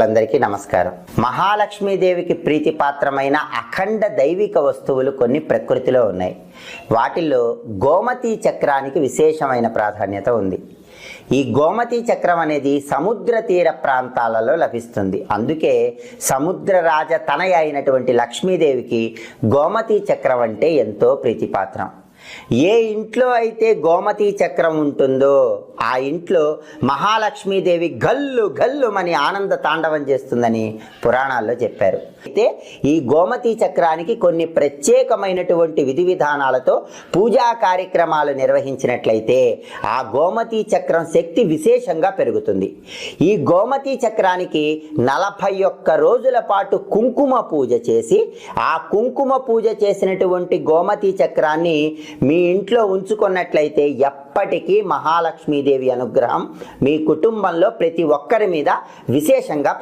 అందరికీ నమస్కారం. మహాలక్ష్మీదేవికి ప్రీతిపాత్రమైన అఖండ దైవిక వస్తువులు కొన్ని ప్రకృతిలో ఉన్నాయి. వాటిల్లో గోమతీ చక్రానికి విశేషమైన ప్రాధాన్యత ఉంది. ఈ గోమతీ చక్రం అనేది సముద్ర తీర ప్రాంతాలలో లభిస్తుంది. అందుకే సముద్ర రాజ తనయ అయినటువంటి లక్ష్మీదేవికి గోమతీ చక్రం అంటే ఎంతో ప్రీతిపాత్రం. ఏ ఇంట్లో అయితే గోమతీ చక్రం ఉంటుందో ఆ ఇంట్లో మహాలక్ష్మీదేవి గల్లు గల్లుమని ఆనంద తాండవం చేస్తుందని పురాణాల్లో చెప్పారు. అయితే ఈ గోమతీ చక్రానికి కొన్ని ప్రత్యేకమైనటువంటి విధి విధానాలతో పూజా కార్యక్రమాలు నిర్వహించినట్లయితే ఆ గోమతీ చక్రం శక్తి విశేషంగా పెరుగుతుంది. ఈ గోమతీ చక్రానికి 41 రోజుల పాటు కుంకుమ పూజ చేసి ఆ కుంకుమ పూజ చేసినటువంటి గోమతీ చక్రాన్ని మీ ఇంట్లో ఉంచుకున్నట్లయితే ఎప్పటికీ మహాలక్ష్మీదేవి అనుగ్రహం మీ కుటుంబంలో ప్రతి ఒక్కరి మీద విశేషంగా